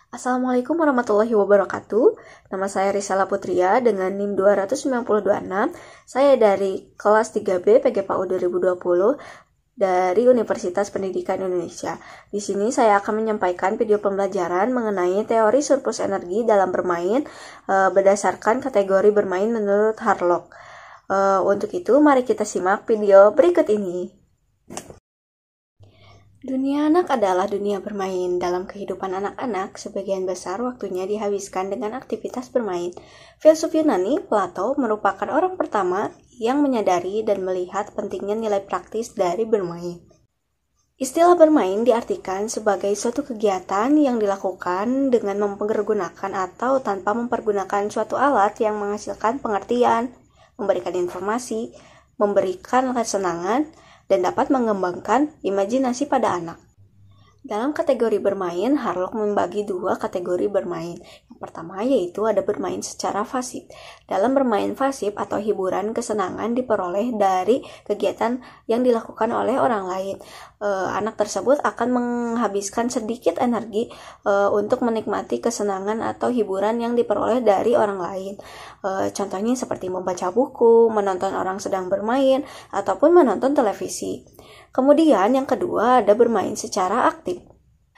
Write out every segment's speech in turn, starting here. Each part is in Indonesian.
Assalamualaikum warahmatullahi wabarakatuh. Nama saya Risala Putria dengan NIM 29226. Saya dari kelas 3B PGPAU 2020 dari Universitas Pendidikan Indonesia. Di sini saya akan menyampaikan video pembelajaran mengenai teori surplus energi dalam bermain berdasarkan kategori bermain menurut Harlock. Untuk itu, mari kita simak video berikut ini. Dunia anak adalah dunia bermain. Dalam kehidupan anak-anak, sebagian besar waktunya dihabiskan dengan aktivitas bermain. Filsuf Yunani, Plato, merupakan orang pertama yang menyadari dan melihat pentingnya nilai praktis dari bermain. Istilah bermain diartikan sebagai suatu kegiatan yang dilakukan dengan mempergunakan atau tanpa mempergunakan suatu alat yang menghasilkan pengertian, memberikan informasi, memberikan kesenangan, dan dapat mengembangkan imajinasi pada anak. Dalam kategori bermain, Harlock membagi dua kategori bermain. Yang pertama yaitu ada bermain secara pasif. Dalam bermain pasif atau hiburan, kesenangan diperoleh dari kegiatan yang dilakukan oleh orang lain. Anak tersebut akan menghabiskan sedikit energi untuk menikmati kesenangan atau hiburan yang diperoleh dari orang lain. Contohnya seperti membaca buku, menonton orang sedang bermain, ataupun menonton televisi. Kemudian yang kedua ada bermain secara aktif.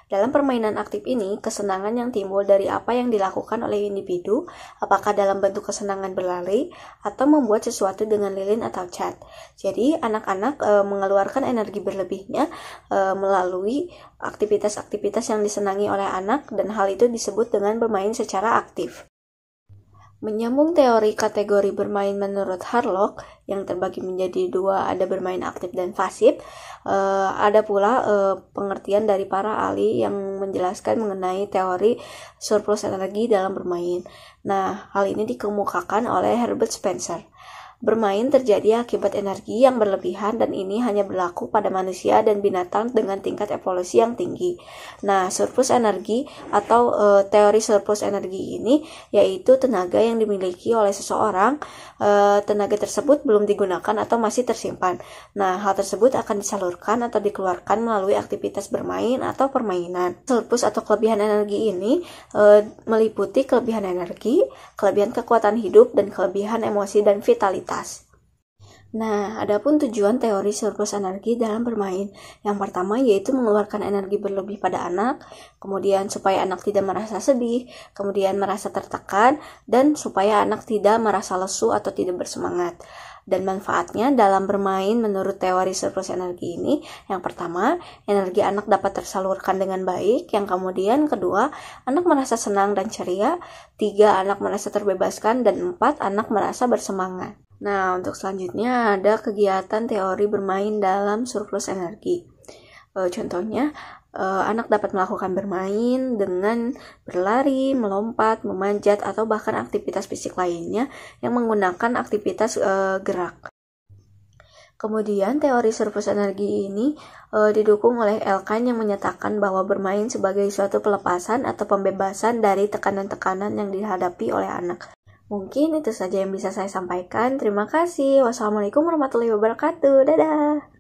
Dalam permainan aktif ini, kesenangan yang timbul dari apa yang dilakukan oleh individu, apakah dalam bentuk kesenangan berlari atau membuat sesuatu dengan lilin atau cat. Jadi, anak-anak mengeluarkan energi berlebihnya melalui aktivitas-aktivitas yang disenangi oleh anak, dan hal itu disebut dengan bermain secara aktif. Menyambung teori kategori bermain menurut Harlock yang terbagi menjadi dua, ada bermain aktif dan pasif. Ada pula pengertian dari para ahli yang menjelaskan mengenai teori surplus energi dalam bermain. Nah, hal ini dikemukakan oleh Herbert Spencer. Bermain terjadi akibat energi yang berlebihan dan ini hanya berlaku pada manusia dan binatang dengan tingkat evolusi yang tinggi. Nah, surplus energi atau teori surplus energi ini yaitu tenaga yang dimiliki oleh seseorang, tenaga tersebut belum digunakan atau masih tersimpan. Nah, hal tersebut akan disalurkan atau dikeluarkan melalui aktivitas bermain atau permainan. Surplus atau kelebihan energi ini meliputi kelebihan energi, kelebihan kekuatan hidup, dan kelebihan emosi dan vitalitas. Nah, adapun tujuan teori surplus energi dalam bermain. Yang pertama yaitu mengeluarkan energi berlebih pada anak, kemudian supaya anak tidak merasa sedih, kemudian merasa tertekan, dan supaya anak tidak merasa lesu atau tidak bersemangat. Dan manfaatnya dalam bermain menurut teori surplus energi ini, yang pertama, energi anak dapat tersalurkan dengan baik. Yang kemudian kedua, anak merasa senang dan ceria. 3, anak merasa terbebaskan. Dan 4, anak merasa bersemangat. Nah, untuk selanjutnya ada kegiatan teori bermain dalam surplus energi. Contohnya, anak dapat melakukan bermain dengan berlari, melompat, memanjat, atau bahkan aktivitas fisik lainnya yang menggunakan aktivitas gerak. Kemudian teori surplus energi ini didukung oleh Elkan yang menyatakan bahwa bermain sebagai suatu pelepasan atau pembebasan dari tekanan-tekanan yang dihadapi oleh anak. Mungkin itu saja yang bisa saya sampaikan. Terima kasih. Wassalamualaikum warahmatullahi wabarakatuh. Dadah.